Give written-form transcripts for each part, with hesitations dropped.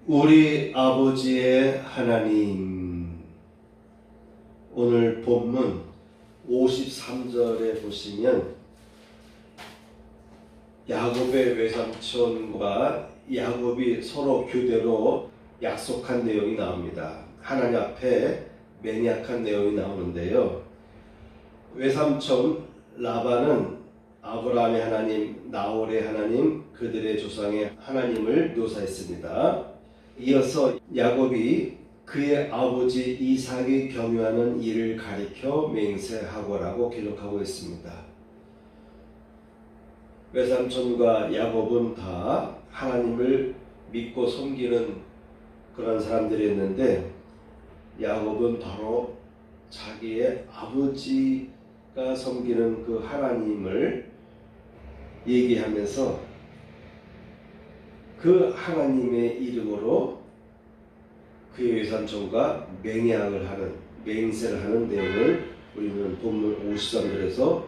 우리 아버지의 하나님. 오늘 본문 53절에 보시면 야곱의 외삼촌과 야곱이 서로 교대로 약속한 내용이 나옵니다. 하나님 앞에 맹약한 내용이 나오는데요. 외삼촌 라반은 아브라함의 하나님, 나홀의 하나님, 그들의 조상의 하나님을 묘사했습니다. 이어서 야곱이 그의 아버지 이삭이 경유하는 일을 가리켜 맹세하고라고 기록하고 있습니다. 외삼촌과 야곱은 다 하나님을 믿고 섬기는 그런 사람들이었는데, 야곱은 바로 자기의 아버지가 섬기는 그 하나님을 얘기하면서 그 하나님의 이름으로 그의 외삼촌과 맹세를 하는 내용을 우리는 본문 53절에서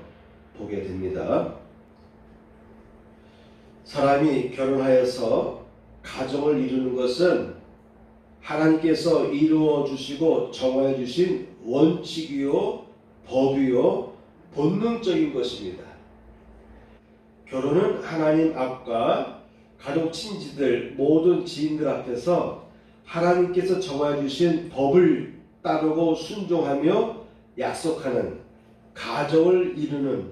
보게 됩니다. 사람이 결혼하여서 가정을 이루는 것은 하나님께서 이루어 주시고 정하여 주신 원칙이요, 법이요, 본능적인 것입니다. 결혼은 하나님 앞과 가족 친지들 모든 지인들 앞에서 하나님께서 정하여 주신 법을 따르고 순종하며 약속하는, 가정을 이루는,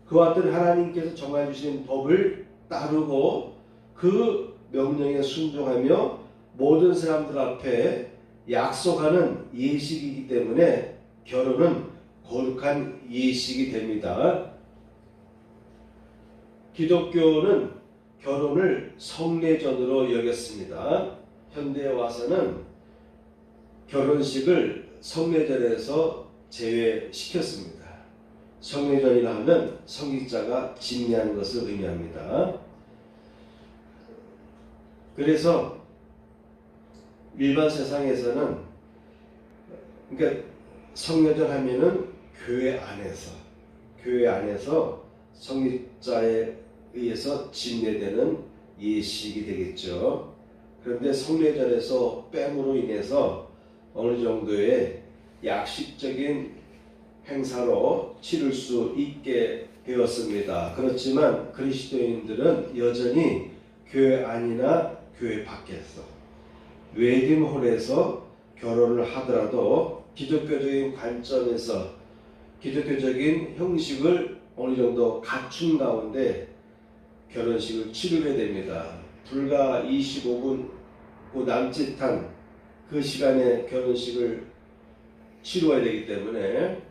그와 같은 하나님께서 정하여 주신 법을 따르고 그 명령에 순종하며 모든 사람들 앞에 약속하는 예식이기 때문에 결혼은 거룩한 예식이 됩니다. 기독교는 결혼을 성례전으로 여겼습니다. 현대에 와서는 결혼식을 성례전에서 제외시켰습니다. 성례전이라 하면 성직자가 진미하는 것을 의미합니다. 그래서 일반 세상에서는, 그러니까 성례전 하면은 교회 안에서 성직자에 의해서 진례되는 예식이 되겠죠. 그런데 성례전에서 뺨으로 인해서 어느 정도의 약식적인 행사로 치를 수 있게 되었습니다. 그렇지만 그리스도인들은 여전히 교회 안이나 교회 밖에서 웨딩홀에서 결혼을 하더라도 기독교적인 관점에서 기독교적인 형식을 어느 정도 갖춘 가운데 결혼식을 치르게 됩니다. 불과 25분 남짓한 그 시간에 결혼식을 치루어야 되기 때문에,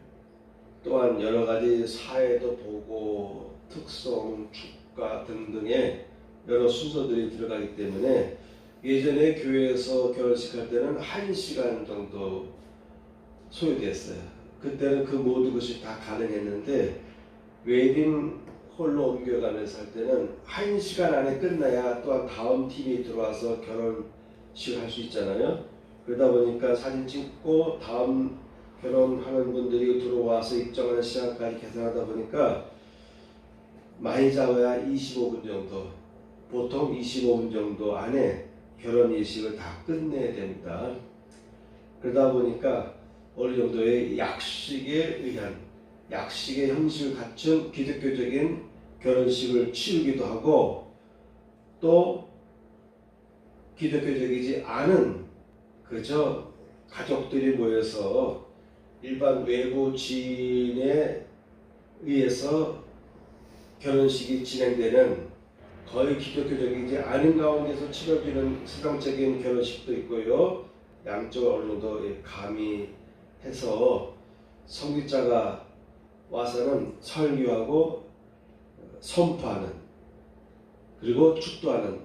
또한 여러 가지 사회도 보고 특성, 축가 등등의 여러 순서들이 들어가기 때문에 예전에 교회에서 결혼식 할 때는 1시간 정도 소요됐어요. 그때는 그 모든 것이 다 가능했는데 웨딩 홀로 옮겨가면서 할 때는 1시간 안에 끝나야 또한 다음 팀이 들어와서 결혼식을 할 수 있잖아요. 그러다 보니까 사진 찍고 다음 결혼하는 분들이 들어와서 일정한 시간까지 계산하다 보니까 많이 잡아야 25분 정도, 보통 25분 정도 안에 결혼 예식을 다 끝내야 됩니다. 그러다 보니까 어느 정도의 약식의 형식을 갖춘 기독교적인 결혼식을 치르기도 하고, 또 기독교적이지 않은 그저 가족들이 모여서 일반 외부 지인에 의해서 결혼식이 진행되는 거의 기독교적이지 않은 가운데서 치러지는 수상적인 결혼식도 있고요. 양쪽을 어느 정도 가미해서 성직자가 와서는 설교하고 선포하는, 그리고 축도하는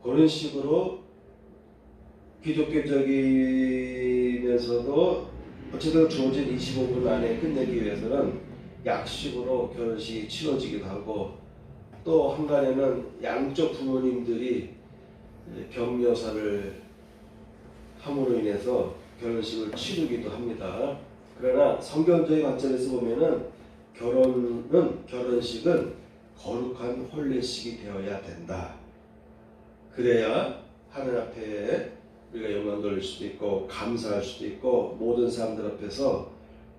그런 식으로 기독교적이면서도 어쨌든 주어진 25분 안에 끝내기 위해서는 약식으로 결혼식이 치러지기도 하고, 또 한간에는 양쪽 부모님들이 격려사를 함으로 인해서 결혼식을 치르기도 합니다. 그러나 성경적인 관점에서 보면은 결혼식은 거룩한 혼례식이 되어야 된다. 그래야 하늘 앞에 우리가 영광 돌릴 수도 있고 감사할 수도 있고 모든 사람들 앞에서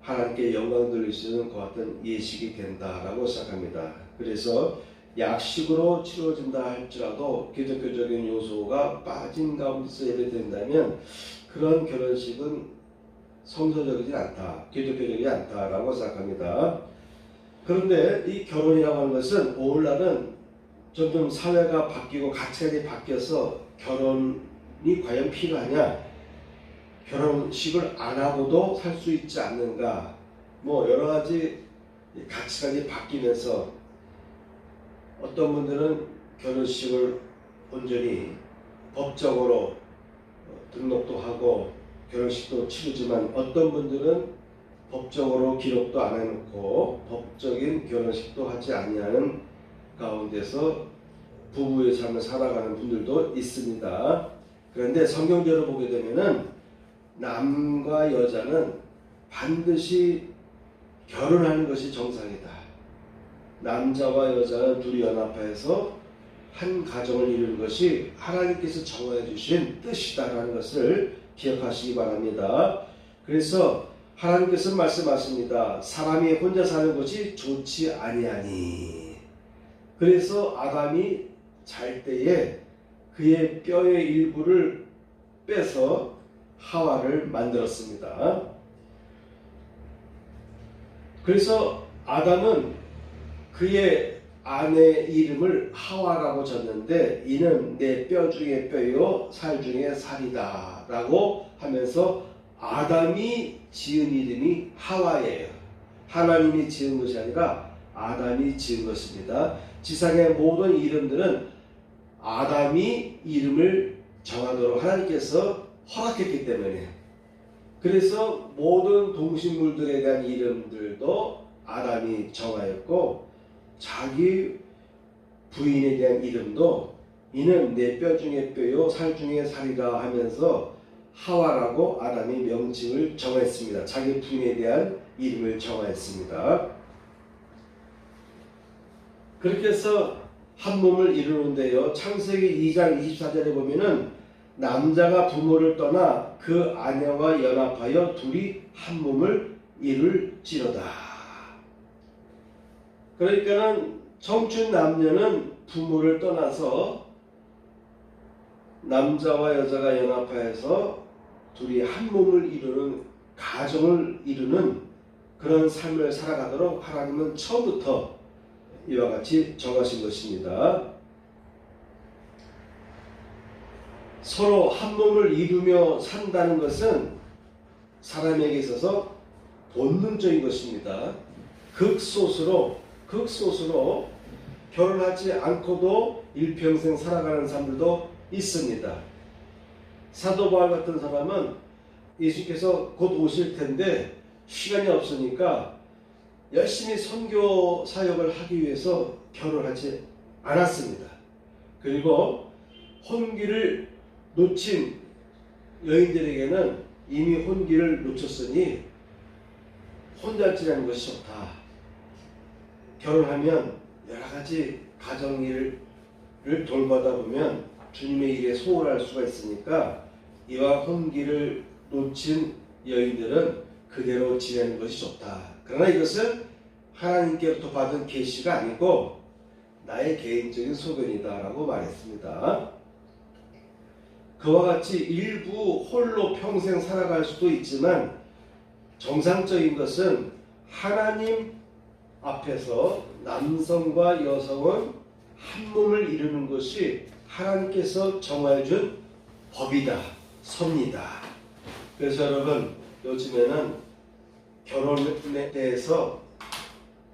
하나님께 영광 돌릴 수 있는 그 같은 예식이 된다라고 생각합니다. 그래서 약식으로 치러진다 할지라도 기독교적인 요소가 빠진 가운데서 예배된다면 그런 결혼식은 성서적이지 않다, 기독교적이지 않다라고 생각합니다. 그런데 이 결혼이라고 하는 것은 오늘날은 점점 사회가 바뀌고 가치관이 바뀌어서 결혼이 과연 필요하냐, 결혼식을 안 하고도 살 수 있지 않는가, 뭐 여러 가지 가치관이 바뀌면서 어떤 분들은 결혼식을 온전히 법적으로 등록도 하고 결혼식도 치르지만 어떤 분들은 법적으로 기록도 안 해놓고 법적인 결혼식도 하지 아니하는 가운데서 부부의 삶을 살아가는 분들도 있습니다. 그런데 성경적으로 보게 되면은 남과 여자는 반드시 결혼하는 것이 정상이다. 남자와 여자는 둘이 연합해서 한 가정을 이루는 것이 하나님께서 정해 주신 뜻이다라는 것을 기억하시기 바랍니다. 그래서 하나님께서 말씀하십니다. 사람이 혼자 사는 것이 좋지 아니하니. 그래서 아담이 잘 때에 그의 뼈의 일부를 빼서 하와를 만들었습니다. 그래서 아담은 그의 아내 이름을 하와라고 졌는데 이는 내 뼈 중에 뼈요 살 중에 살이다 라고 하면서 아담이 지은 이름이 하와예요. 하나님이 지은 것이 아니라 아담이 지은 것입니다. 지상의 모든 이름들은 아담이 이름을 정하도록 하나님께서 허락했기 때문에, 그래서 모든 동식물들에 대한 이름들도 아담이 정하였고 자기 부인에 대한 이름도 이는 내 뼈 중에 뼈요 살 중에 살이라 하면서 하와라고 아담이 명칭을 정했습니다. 자기 부인에 대한 이름을 정하였습니다. 그렇게 해서 한 몸을 이루는데요. 창세기 2장 24절에 보면은 남자가 부모를 떠나 그 아내와 연합하여 둘이 한 몸을 이룰지로다. 그러니까는 청춘 남녀는 부모를 떠나서 남자와 여자가 연합하여서 둘이 한 몸을 이루는 가정을 이루는 그런 삶을 살아가도록 하나님은 처음부터 이와 같이 정하신 것입니다. 서로 한 몸을 이루며 산다는 것은 사람에게 있어서 본능적인 것입니다. 극소수로 결혼하지 않고도 일평생 살아가는 사람들도 있습니다. 사도 바울 같은 사람은 예수께서 곧 오실 텐데 시간이 없으니까 열심히 선교 사역을 하기 위해서 결혼하지 않았습니다. 그리고 혼기를 놓친 여인들에게는 이미 혼기를 놓쳤으니 혼자 지내는 것이 좋다. 결혼하면 여러 가지 가정 일을 돌보다 보면 주님의 일에 소홀할 수가 있으니까 이와 혼기를 놓친 여인들은 그대로 지내는 것이 좋다. 그러나 이것은 하나님께로부터 받은 계시가 아니고 나의 개인적인 소견이다라고 말했습니다. 그와 같이 일부 홀로 평생 살아갈 수도 있지만 정상적인 것은 하나님 앞에서 남성과 여성은 한 몸을 이루는 것이 하나님께서 정해준 법이다, 섭니다. 그래서 여러분 요즘에는 결혼에 대해서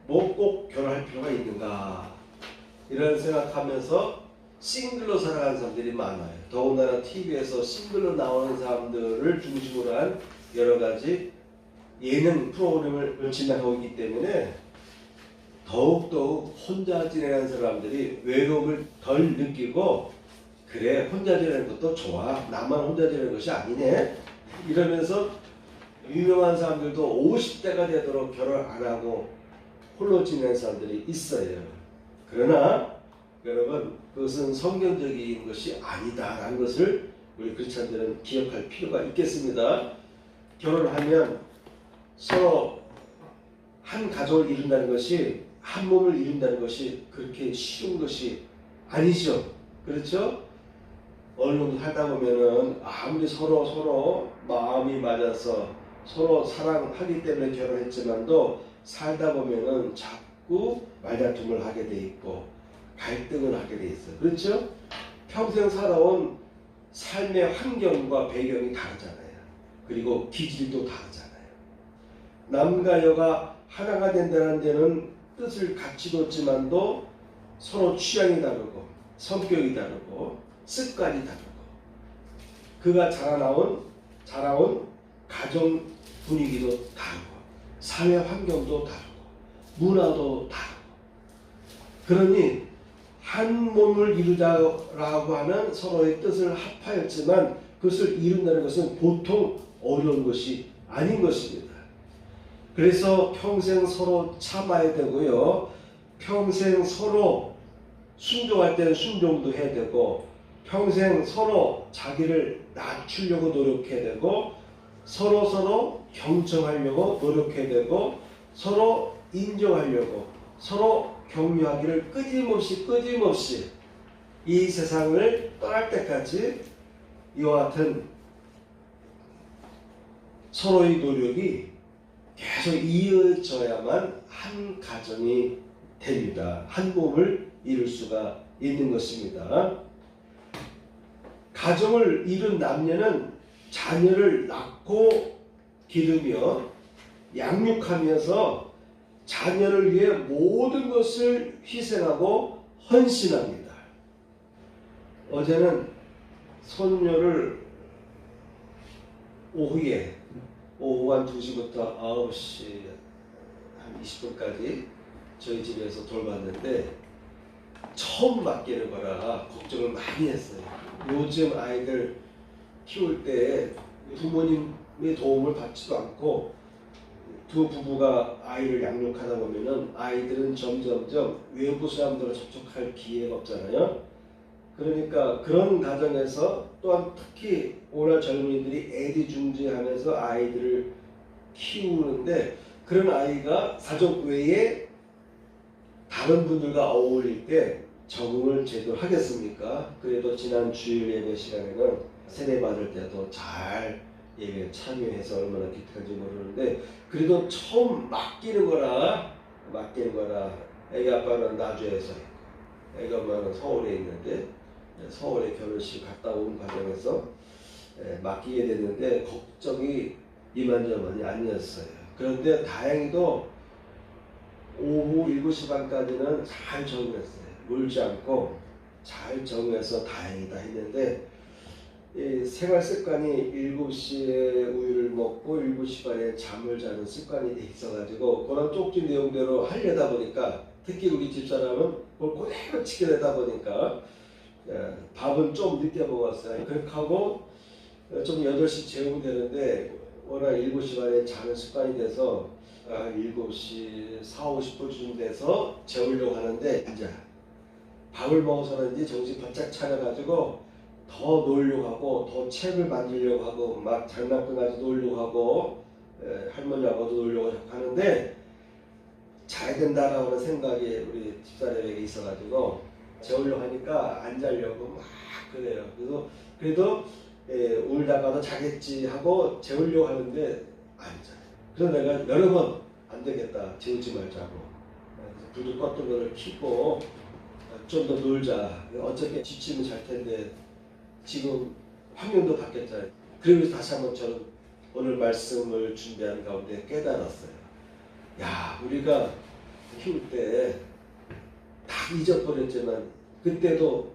뭐 꼭 결혼할 필요가 있는가 이런 생각하면서 싱글로 살아가는 사람들이 많아요. 더군다나 TV에서 싱글로 나오는 사람들을 중심으로 한 여러 가지 예능 프로그램을 진행하고 있기 때문에 더욱더욱 혼자 지내는 사람들이 외로움을 덜 느끼고 그래 혼자 지내는 것도 좋아, 나만 혼자 지내는 것이 아니네 이러면서 유명한 사람들도 50대가 되도록 결혼 안 하고 홀로 지내는 사람들이 있어요. 그러나 여러분 그것은 성경적인 것이 아니다라는 것을 우리 크리스찬들은 기억할 필요가 있겠습니다. 결혼하면 서로 한 가족을 이룬다는 것이, 한 몸을 이룬다는 것이 그렇게 쉬운 것이 아니죠. 그렇죠? 어느 정도 살다 보면은 아무리 서로 마음이 맞아서 서로 사랑하기 때문에 결혼했지만도 살다 보면은 자꾸 말다툼을 하게 돼 있고 갈등을 하게 돼 있어요. 그렇죠? 평생 살아온 삶의 환경과 배경이 다르잖아요. 그리고 기질도 다르잖아요. 남과 여가 하나가 된다는 데는 뜻을 같이 뒀지만도 서로 취향이 다르고 성격이 다르고 습관이 다르고 그가 자라온 가정 분위기도 다르고 사회 환경도 다르고 문화도 다르고 그러니 한 몸을 이루자라고 하는 서로의 뜻을 합하였지만 그것을 이룬다는 것은 보통 어려운 것이 아닌 것입니다. 그래서 평생 서로 참아야 되고요. 평생 서로 순종할 때는 순종도 해야 되고 평생 서로 자기를 낮추려고 노력해야 되고 서로 경청하려고 노력해야 되고 서로 인정하려고 서로 격려하기를 끊임없이 이 세상을 떠날 때까지 이와 같은 서로의 노력이 계속 이어져야만 한 가정이 됩니다. 한 몸을 이룰 수가 있는 것입니다. 가정을 이룬 남녀는 자녀를 낳고 기르며 양육하면서 자녀를 위해 모든 것을 희생하고 헌신합니다. 어제는 손녀를 오후 한 2시부터 9시 한 20분까지 저희 집에서 돌봤는데 처음 맡기는 거라 걱정을 많이 했어요. 요즘 아이들 키울 때 부모님의 도움을 받지도 않고 두 부부가 아이를 양육하다 보면은 아이들은 점점점 외부 사람들과 접촉할 기회가 없잖아요. 그러니까 그런 가정에서 또한 특히 오늘 젊은이들이 애지중지하면서 아이들을 키우는데 그런 아이가 가족 외에 다른 분들과 어울릴 때 적응을 제대로 하겠습니까? 그래도 지난 주일 예배 시간에는 세례 받을 때도 잘 예배에 참여해서 얼마나 기특한지 모르는데 그래도 처음 맡기는 거라 애기 아빠는 나주에서 있고 애기 엄마는 서울에 있는데 서울에 결혼식 갔다 온 과정에서 맡기게 됐는데 걱정이 이만저만이 아니었어요. 그런데 다행히도 오후 7시 반까지는 잘 적응했어요. 울지 않고 잘 적응해서 다행이다 했는데 이 생활 습관이 7시에 우유를 먹고 7시 반에 잠을 자는 습관이 돼 있어가지고 그런 쪽지 내용대로 하려다 보니까 특히 우리 집사람은 그걸 그대로 지켜내다 보니까 밥은 좀 늦게 먹었어요. 그렇게 하고 좀 8시 재우면 되는데 워낙 7시 반에 자는 습관이 돼서 7시 4, 50분쯤 돼서 재우려고 하는데 이제 밥을 먹어서는지 정신 바짝 차려가지고 더 놀려고 하고 더 책을 만들려고 하고 막 장난감 가지고 놀려고 하고 할머니하고도 놀려고 하는데 자야 된다라고 하는 생각이 우리 집사람에게 있어가지고 재우려고 하니까 안 자려고 막 그래요. 그래도 울다가도 자겠지 하고 재우려고 하는데 안 자요. 그래서 내가 여러 번 안 되겠다 재우지 말자고 불도 껐던 거를 켜고 좀 더 놀자. 어차피 지치면 잘 텐데 지금 환경도 바뀌었잖아요. 그러면서 다시 한번 저는 오늘 말씀을 준비하는 가운데 깨달았어요. 야, 우리가 키울 때 다 잊어버렸지만 그때도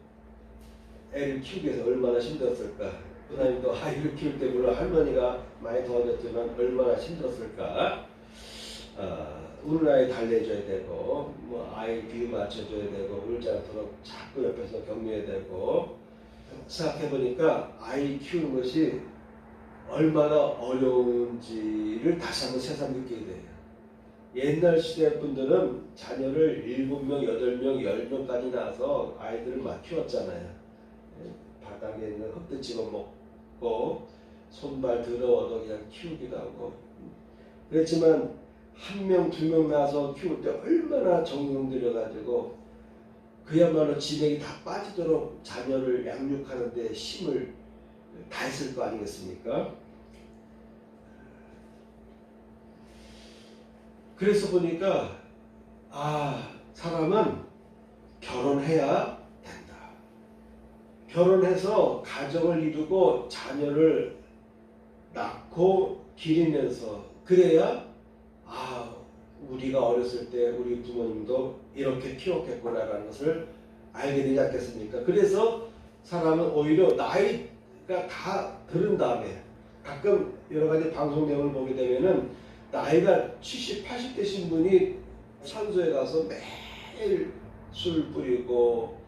애를 키우기 위해서 얼마나 힘들었을까. 하나님도 아이를 키울 때 물론 할머니가 많이 도와줬지만 얼마나 힘들었을까. 우는 아이 달래줘야 되고 뭐 아이 귀 맞춰줘야 되고 울지 않도록 자꾸 옆에서 격려해야 되고 생각해보니까 아이 키우는 것이 얼마나 어려운지를 다시 한번 새삼 느끼게 돼요. 옛날 시대 분들은 자녀를 7명, 8명, 10명까지 낳아서 아이들을 막 키웠잖아요. 바닥에 있는 흙도 집어먹고 손발 더러워도 그냥 키우기도 하고. 그렇지만 1명, 2명 낳아서 키울 때 얼마나 정성 들여가지고 그야말로 진액이 다 빠지도록 자녀를 양육하는 데 힘을 다했을 거 아니겠습니까? 그래서 보니까 사람은 결혼해야 된다. 결혼해서 가정을 이루고 자녀를 낳고 기르면서 그래야 우리가 어렸을 때 우리 부모님도 이렇게 키웠겠구나라는 것을 알게 되지 않겠습니까? 그래서 사람은 오히려 나이가 다 들은 다음에 가끔 여러 가지 방송 내용을 보게 되면은 나이가 70, 80 되신 분이 산소에 가서 매일 술 뿌리고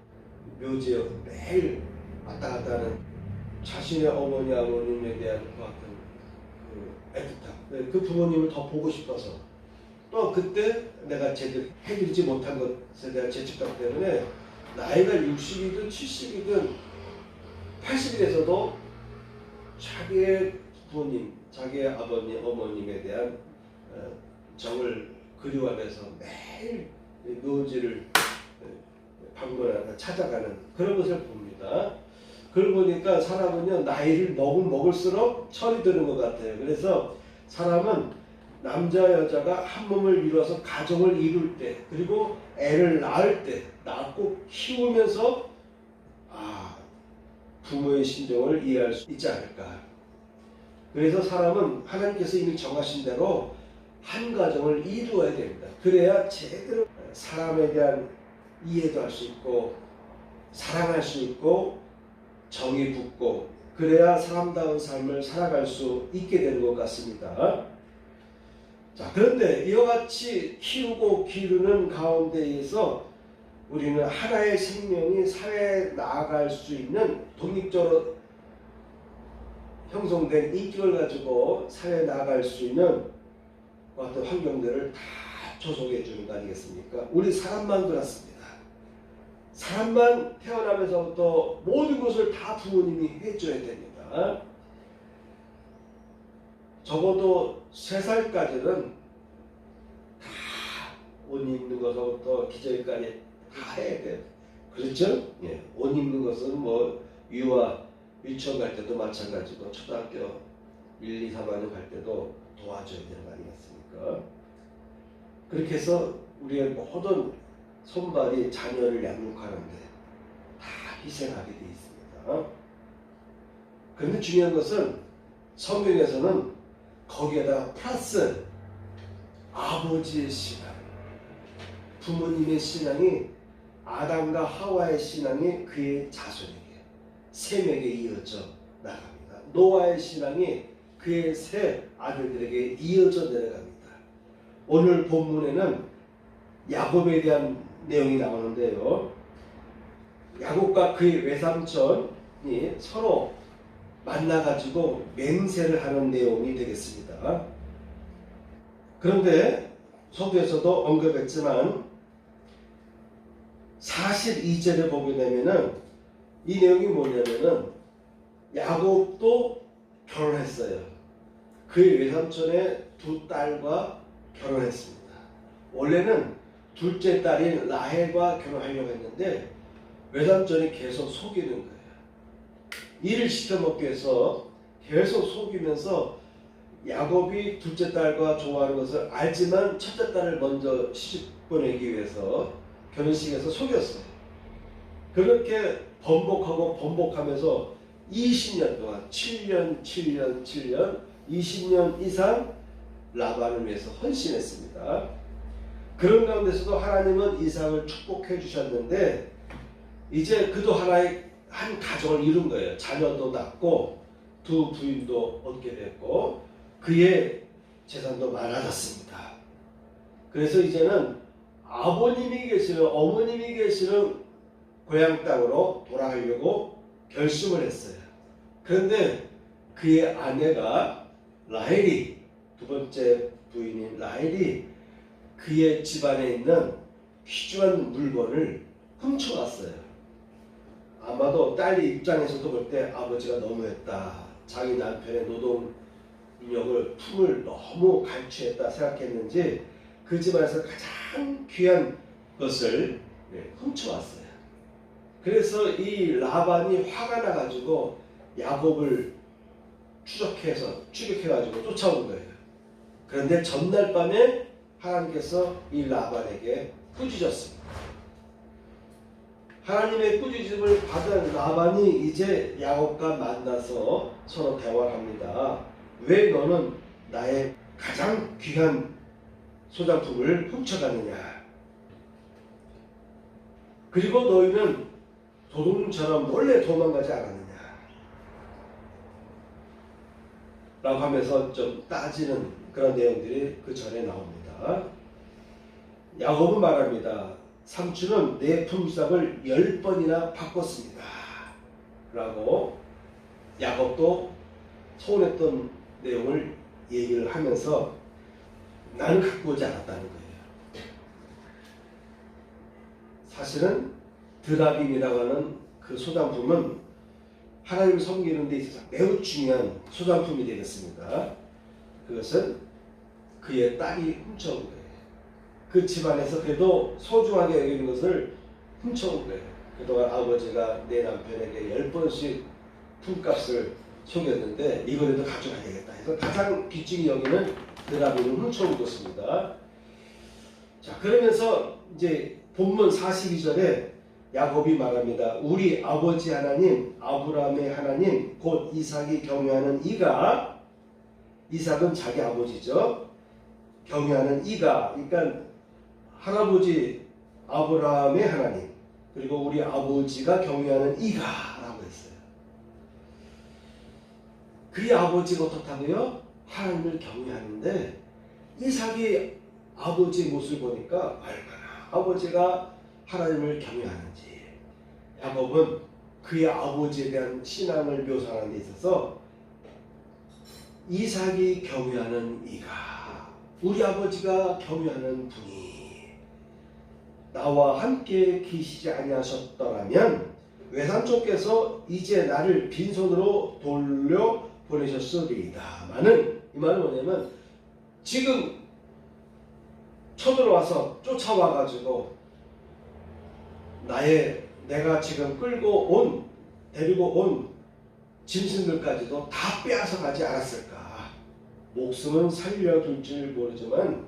묘지에 매일 왔다 갔다 하는 자신의 어머니 아버님에 대한 그 어떤 애틋함, 그 부모님을 더 보고 싶어서 또 그때 내가 제대로 해드리지 못한 것에 대한 죄책감 때문에 나이가 60이든 70이든 80이 돼서도 자기의 부모님, 자기의 아버님, 어머님에 대한 정을 그리워하면서 매일 묘지를 방문하고 찾아가는 그런 것을 봅니다. 그걸 보니까 사람은요, 나이를 먹을수록 철이 드는 것 같아요. 그래서 사람은 남자 여자가 한 몸을 이루어서 가정을 이룰 때, 그리고 애를 낳을 때, 낳고 키우면서 부모의 심정을 이해할 수 있지 않을까. 그래서 사람은 하나님께서 이미 정하신 대로 한 가정을 이루어야 됩니다. 그래야 제대로 사람에 대한 이해도 할 수 있고 사랑할 수 있고 정이 붙고 그래야 사람다운 삶을 살아갈 수 있게 되는 것 같습니다. 자, 그런데 이와 같이 키우고 기르는 가운데에서 우리는 하나의 생명이 사회에 나아갈 수 있는 독립적으로 형성된 인격을 가지고 사회에 나아갈 수 있는 어떤 환경들을 다 조성해 주는 거 아니겠습니까? 우리 사람만 그렇습니다. 사람만 태어나면서부터 모든 것을 다 부모님이 해줘야 됩니다. 적어도 3살까지는 다 옷 입는 것부터 기저귀까지 다 해야 돼요. 그렇죠? 예. 옷 입는 것은 뭐 유치원 갈 때도 마찬가지고 초등학교 1, 2, 3학년 갈 때도 도와줘야 되는 거 아니겠습니까? 그렇게 해서 우리의 모든 손발이 자녀를 양육하는데 다 희생하게 되어 있습니다. 그런데 중요한 것은 성경에서는 거기에다 플러스 아버지의 신앙, 부모님의 신앙이 아담과 하와의 신앙이 그의 자손에게 셈에게 이어져 나갑니다. 노아의 신앙이 그의 세 아들들에게 이어져 내려갑니다. 오늘 본문에는 야곱에 대한 내용이 나오는데요. 야곱과 그의 외삼촌이 서로 만나가지고 맹세를 하는 내용이 되겠습니다. 그런데 서두에서도 언급했지만 42절에 보게 되면은 이 내용이 뭐냐면은 야곱도 결혼했어요. 그의 외삼촌의 2딸과 결혼했습니다. 원래는 둘째 딸인 라헬과 결혼하려고 했는데 외삼촌이 계속 속이는 거예요. 일을 시켜먹기 위해서 계속 속이면서 야곱이 둘째 딸과 좋아하는 것을 알지만 첫째 딸을 먼저 시집 보내기 위해서 결혼식에서 속였어요. 그렇게 번복하면서 20년 동안 7년 20년 이상 라반을 위해서 헌신했습니다. 그런 가운데서도 하나님은 이삭을 축복해 주셨는데 이제 그도 하나의 한 가정을 이룬 거예요. 자녀도 낳고 2 부인도 얻게 됐고 그의 재산도 많아졌습니다. 그래서 이제는 아버님이 계시는 어머님이 계시는 고향 땅으로 돌아가려고 결심을 했어요. 그런데 그의 아내가 라헬이 2번째 부인인 라헬이 그의 집안에 있는 귀중한 물건을 훔쳐갔어요. 아마도 딸의 입장에서도 볼 때 아버지가 너무했다. 자기 남편의 노동력을 품을 너무 갈취했다 생각했는지 그 집안에서 가장 귀한 것을 훔쳐왔어요. 그래서 이 라반이 화가 나가지고 야곱을 추격해가지고 쫓아온 거예요. 그런데 전날 밤에 하나님께서 이 라반에게 꾸짖었습니다. 하나님의 꾸짖음을 받은 라반이 이제 야곱과 만나서 서로 대화를 합니다. 왜 너는 나의 가장 귀한 소장품을 훔쳐가느냐? 그리고 너희는 도둑처럼 몰래 도망가지 않았느냐? 라고 하면서 좀 따지는 그런 내용들이 그 전에 나옵니다. 야곱은 말합니다. 삼촌은 내 품삯을 10번이나 바꿨습니다. 라고 야곱도 서운했던 내용을 얘기를 하면서 나는 갖고 오지 않았다는 거예요. 사실은 드라빔이라고 하는 그 소장품은 하나님을 섬기는 데 있어서 매우 중요한 소장품이 되겠습니다. 그것은 그의 딸이 훔쳐온 거예요. 그 집안에서 그래도 소중하게 여기는 것을 훔쳐온 거예요. 그동안 아버지가 내 남편에게 10번씩 품값을 속였는데 이번에도 가져가야 되겠다 해서 가장 귀중히 여기는 드라빔을 훔쳐온 것입니다. 자, 그러면서 이제 본문 42절에 야곱이 말합니다. 우리 아버지 하나님, 아브라함의 하나님, 곧 이삭이 경외하는 이가, 이삭은 자기 아버지죠. 경외하는 이가, 그러니까 할아버지 아브라함의 하나님, 그리고 우리 아버지가 경외하는 이가 라고 했어요. 그의 아버지가 어떻다고요? 하나님을 경외하는데 이삭이 아버지의 모습을 보니까 얼마나 아버지가 하나님을 경외하는지. 야곱은 그의 아버지에 대한 신앙을 묘사하는 데 있어서 이삭이 경외하는 이가, 우리 아버지가 경외하는 분이 나와 함께 계시지 아니하셨더라면 외삼촌께서 이제 나를 빈손으로 돌려 보내셨으리이다마는, 이 말은 뭐냐면 지금 쳐들어와서 쫓아와가지고 내가 지금 데리고 온 짐승들까지도 다 빼앗아 가지 않았을까. 목숨은 살려둘 줄 모르지만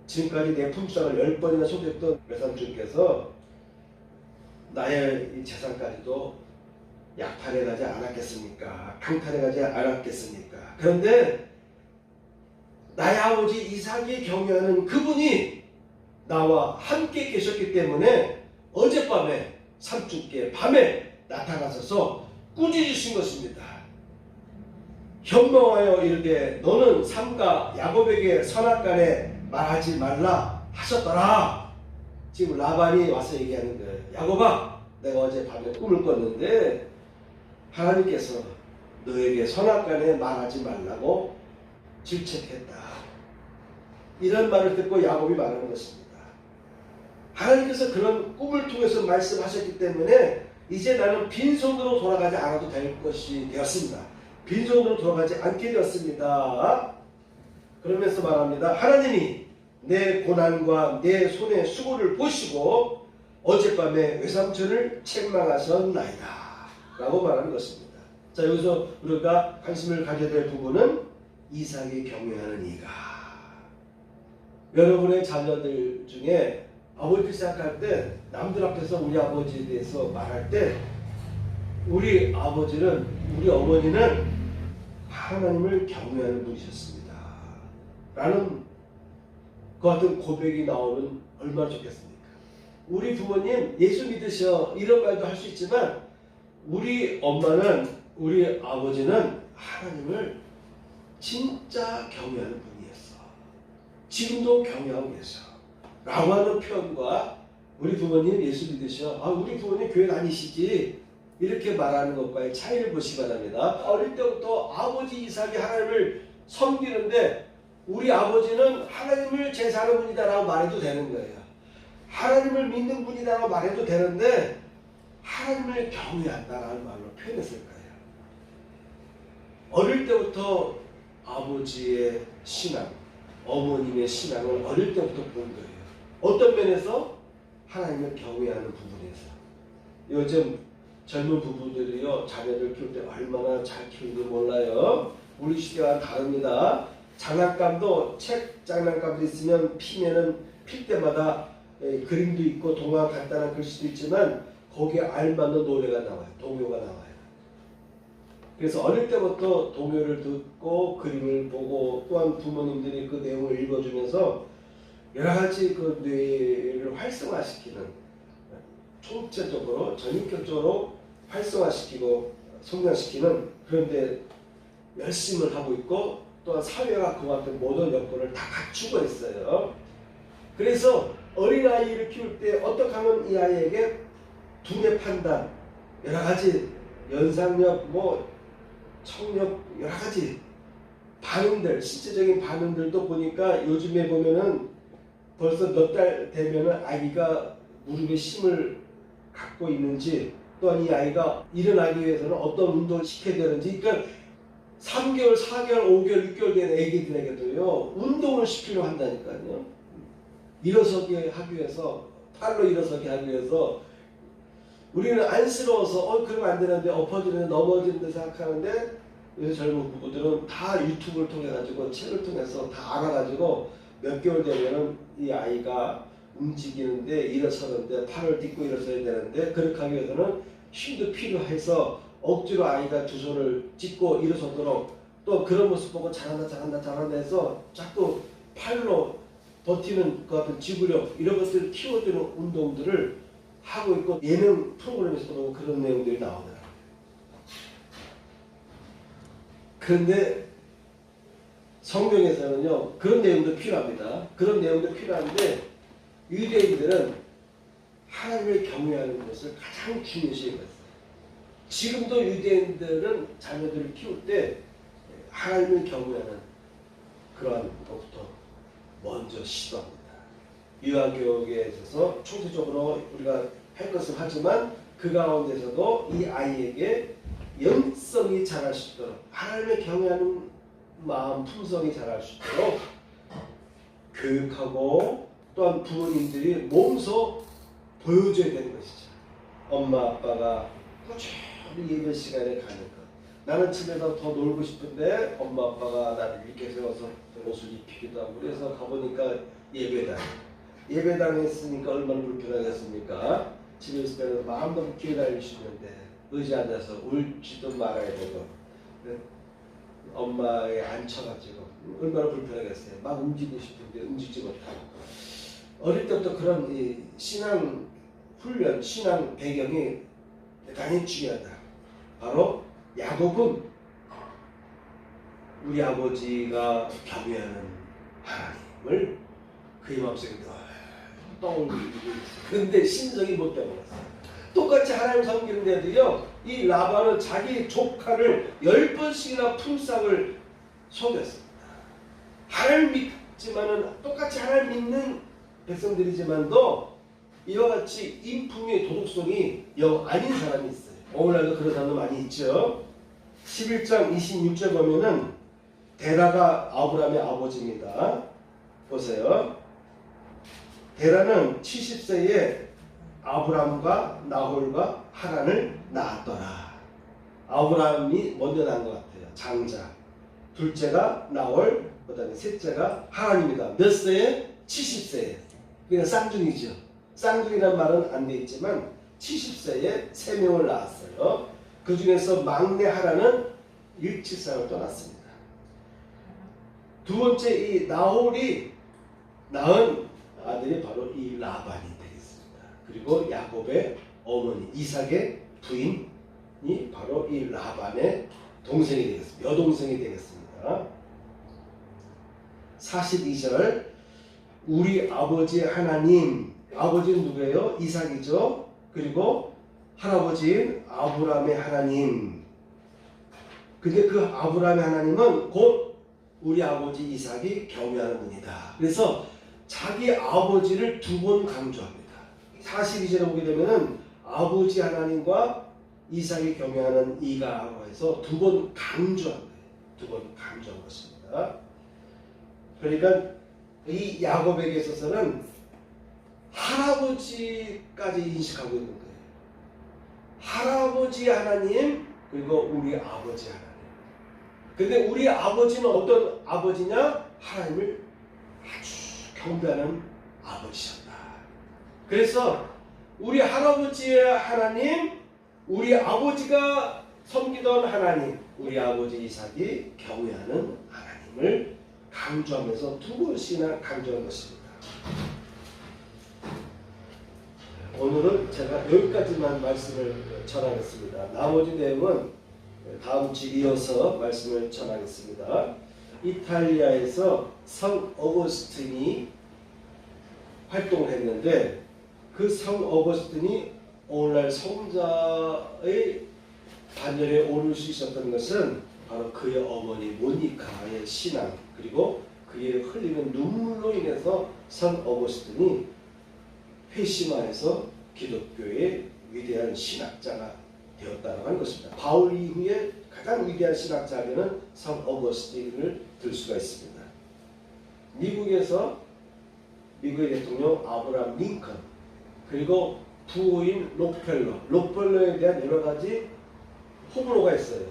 지금까지 내 품삯을 10번이나 속였던 외삼촌께서 나의 이 재산까지도 약탈해 가지 않았겠습니까? 강탈해 가지 않았겠습니까? 그런데 나의 아버지 이삭이 경외하는 그분이 나와 함께 계셨기 때문에 어젯밤에 삼촌께 밤에 나타나셔서 꾸짖으신 것입니다. 현명하여 이르되 너는 삼가 야곱에게 선악간에 말하지 말라 하셨더라. 지금 라반이 와서 얘기하는 거예요. 야곱아, 내가 어제 밤에 꿈을 꿨는데 하나님께서 너에게 선악간에 말하지 말라고 질책했다. 이런 말을 듣고 야곱이 말하는 것입니다. 하나님께서 그런 꿈을 통해서 말씀하셨기 때문에 이제 나는 빈손으로 돌아가지 않아도 될 것이 되었습니다. 빈손으로 돌아가지 않게 되었습니다. 그러면서 말합니다. 하나님이 내 고난과 내 손의 수고를 보시고 어젯밤에 외삼촌을 책망하셨나이다 라고 말하는 것입니다. 자, 여기서 우리가 관심을 가져야 될 부분은 이삭이 경외하는 이가. 여러분의 자녀들 중에 아버지를 생각할 때 남들 앞에서 우리 아버지에 대해서 말할 때 우리 아버지는, 우리 어머니는 하나님을 경외하는 분이셨습니다 라는 그 같은 고백이 나오면 얼마나 좋겠습니까? 우리 부모님 예수 믿으셔 이런 말도 할 수 있지만 우리 엄마는, 우리 아버지는 하나님을 진짜 경외하는 분이었어. 지금도 경외하고 계셔 라고 하는 표현과 우리 부모님 예수 믿으셔, 우리 부모님 교회 다니시지 이렇게 말하는 것과의 차이를 보시기 바랍니다. 어릴 때부터 아버지 이삭이 하나님을 섬기는데 우리 아버지는 하나님을 제사하는 분이다라고 말해도 되는 거예요. 하나님을 믿는 분이다라고 말해도 되는데 하나님을 경외한다라는 말로 표현했을 거예요. 어릴 때부터 아버지의 신앙, 어머님의 신앙을 어릴 때부터 본 거예요. 어떤 면에서? 하나님을 경외하는 부분에서. 요즘 젊은 부부들이요, 자녀를 키울 때 얼마나 잘 키우는지 몰라요. 우리 시대와 다릅니다. 장난감도, 책 장난감도 있으면 피면은 필 때마다 그림도 있고 동화 간단한 글씨도 있지만 거기에 알맞는 노래가 나와요. 동요가 나와요. 그래서 어릴 때부터 동요를 듣고 그림을 보고 또한 부모님들이 그 내용을 읽어주면서 여러 가지 그 뇌를 활성화시키는, 총체적으로 전인격적으로 활성화시키고 성장시키는 그런 데 열심을 하고 있고 또한 사회가 그와 같은 모든 여건을 다 갖추고 있어요. 그래서 어린아이를 키울 때 어떻게 하면 이 아이에게 두뇌 판단, 여러 가지 연상력, 청력, 여러 가지 반응들, 실제적인 반응들도 보니까 요즘에 보면은 벌써 몇 달 되면은 아기가 무릎에 힘을 갖고 있는지, 또한 이 아이가 일어나기 위해서는 어떤 운동을 시켜야 되는지, 그러니까 3개월, 4개월, 5개월, 6개월 된 애기들에게도요 운동을 시키려고 한다니까요. 일어서게 하기 위해서, 팔로 일어서게 하기 위해서. 우리는 안쓰러워서 그러면 안 되는데, 엎어지는데 넘어지는데 생각하는데, 요새 젊은 부부들은 다 유튜브를 통해 가지고 책을 통해서 다 알아가지고 몇 개월 되면은 이 아이가 움직이는데, 일어서는데, 팔을 딛고 일어서야 되는데, 그렇게 하기 위해서는 힘도 필요해서 억지로 아이가 두 손을 짚고 일어서도록, 또 그런 모습 보고 잘한다 해서 자꾸 팔로 버티는 그 같은 지구력, 이런 것들을 키워주는 운동들을 하고 있고, 예능 프로그램에서도 그런 내용들이 나오더라고요. 그런데 성경에서는요 그런 내용도 필요합니다. 그런 내용도 필요한데 유대인들은 하나님을 경외하는 것을 가장 중요시 여겼어요. 지금도 유대인들은 자녀들을 키울 때 하나님을 경외하는 그러한 것부터 먼저 시도합니다. 유아교육에 있어서 총체적으로 우리가 할 것을 하지만 그 가운데서도 이 아이에게 영성이 자랄 수 있도록, 하나님을 경외하는 마음 품성이 자랄 수 있도록 교육하고, 또한 부모님들이 몸소 보여줘야 되는 것이죠. 엄마 아빠가 꾸준히 예배 시간에 가는 것. 나는 집에서 더 놀고 싶은데 엄마 아빠가 나를 이렇게 세워서 옷을 입히기도 하고, 그래서 가보니까 예배당에 있으니까 얼마나 불편하겠습니까? 집에 있을 때는 마음도 기회 달리시는데 의자 앉아서 울지도 말아야 되고, 엄마에 앉혀가지고 얼마나 불편하겠어요. 막 움직이고 싶은데 움직이지 못하고. 어릴 때부터 그런 이 신앙 훈련, 신앙 배경이 대단히 중요하다. 바로 야곱은 우리 아버지가 경외하는 하나님을 그의 마음속에 떠올리고 있어요. 그런데 심정이 못 되어버렸어요. 똑같이 하나님 섬기는데도요, 이 라반은 자기 조카를 10번씩이나 품삯을 속였습니다. 하나님 믿지만은, 똑같이 하나님 믿는 백성들이지만도 이와 같이 인품의 도덕성이 영 아닌 사람이 있어요. 오늘날도 그런 사람도 많이 있죠. 11장 26절 보면은 데라가 아브라함의 아버지입니다. 보세요. 데라는 70세에 아브라함과 나홀과 하란을 낳았더라. 아브라함이 먼저 낳은 것 같아요. 장자. 둘째가 나홀, 그 다음에 셋째가 하란입니다. 몇 세에? 70세에. 그냥 쌍둥이죠. 쌍둥이란 말은 안 돼 있지만 70세에 3명을 낳았어요. 그 중에서 막내 하란은 일치상을 떠났습니다. 두 번째 이 나홀이 낳은 아들이 바로 이 라반이 되겠습니다. 그리고 야곱의 어머니 이삭의 부인이 바로 이 라반의 동생이 되겠습니다. 여동생이 되겠습니다. 42절 우리 아버지 하나님, 아버지는 누구예요? 이삭이죠. 그리고 할아버지인 아브라함의 하나님. 근데 그 아브라함의 하나님은 곧 우리 아버지 이삭이 경외하는 분이다. 그래서 자기 아버지를 두 번 강조합니다. 42절에 보게 되면은 아버지 하나님과 이삭이 경외하는 이가라고 해서 두 번 강조한 거예요. 두 번 강조한 것입니다. 그러니까 이 야곱에게 있어서는 할아버지까지 인식하고 있는 거예요. 할아버지 하나님 그리고 우리 아버지 하나님. 근데 우리 아버지는 어떤 아버지냐? 하나님을 아주 경배하는 아버지셨다. 그래서 우리 할아버지의 하나님, 우리 아버지가 섬기던 하나님, 우리 아버지 이삭이 경외하는 하나님을 강조하면서 두 번씩이나 강조한 것입니다. 오늘은 제가 여기까지만 말씀을 전하겠습니다. 나머지 내용은 다음 주 이어서 말씀을 전하겠습니다. 이탈리아에서 성 어거스틴이 활동을 했는데 그 성 어거스틴이 오늘날 성자의 반열에 오를 수 있었던 것은 바로 그의 어머니 모니카의 신앙 그리고 그의 흘리는 눈물로 인해서 성 어거스틴이 회심하여서 기독교의 위대한 신학자가 되었다고 하는 것입니다. 바울 이후에 가장 위대한 신학자에게는 성 어거스틴을 들 수가 있습니다. 미국의 대통령 아브라함 링컨 그리고 부인 록펠러에 대한 여러 가지 호불호가 있어요.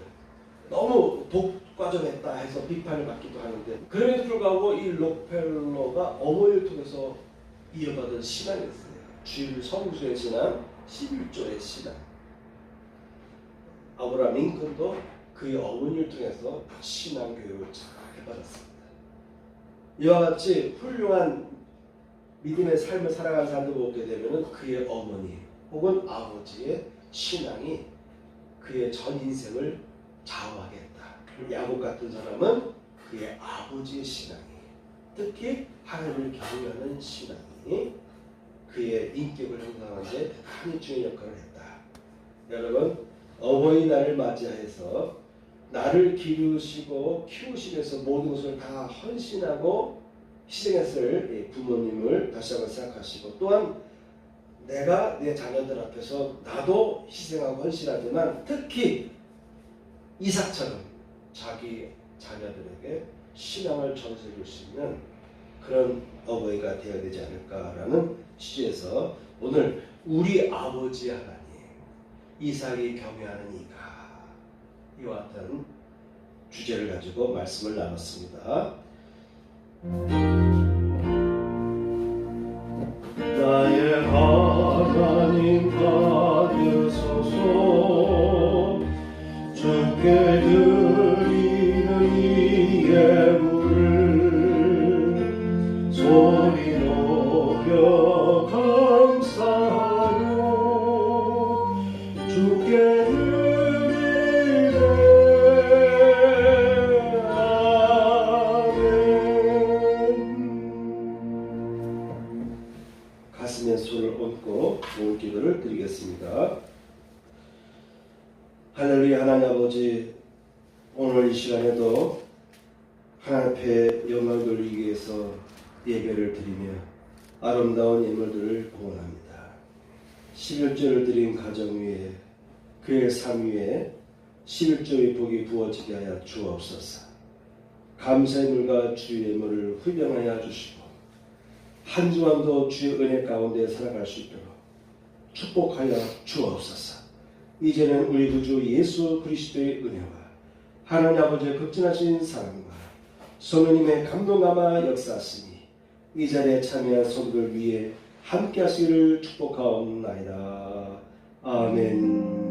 너무 독과점했다 해서 비판을 받기도 하는데 그럼에도 불구하고 이 록펠러가 어머니를 통해서 이어받은 신앙이 있어요. 주일 성수의 신앙, 11조의 신앙. 아브라함 링컨도 그의 어머니를 통해서 신앙 교육을 잘 받았습니다. 이와 같이 훌륭한 믿음의 삶을 살아가는 사람들 보게 되면 그의 어머니 혹은 아버지의 신앙이 그의 전 인생을 좌우하게 했다. 야곱 같은 사람은 그의 아버지의 신앙이 특히 하나님을 경외하는 신앙이 그의 인격을 형성하는 데 대단히 중요한 역할을 했다. 여러분 어버이날을 맞이해서 나를 기르시고 키우시면서 모든 것을 다 헌신하고 희생했을 부모님을 다시 한번 생각하시고 또한 내가 내 자녀들 앞에서 나도 희생하고 헌신하지만 특히 이삭처럼 자기 자녀들에게 신앙을 전수해 줄 수 있는 그런 어버이가 되어야 되지 않을까라는 취지에서 오늘 우리 아버지 하나님 이삭이 경외하는 이가 이와 같은 주제를 가지고 말씀을 나눴습니다. 나의 하나님 받으소서 주께 드리는 이 예물을 소리 높여 감사하며 주께 드리네 아멘. 가슴에 손을 얹고 좋은 기도를 드리겠습니다. 하늘의 하나님 아버지, 오늘 이 시간에도 하나님 앞에 영광 돌리기 위해서 예배를 드리며 아름다운 예물들을 봉헌합니다. 11조를 드린 가정 위에 그의 삶 위에 11조의 복이 부어지게 하여 주옵소서. 감사의 물과 주의 예물을 훌륭하여 주시고 한 주간도 주의 은혜 가운데 살아갈 수 있도록 축복하여 주옵소서. 이제는 우리 구주 예수 그리스도의 은혜와 하나님 아버지의 극진하신 사랑과 성령님의 감동감화 역사하시니 이 자리에 참여한 성도들 위해 함께 하시기를 축복하옵나이다. 아멘.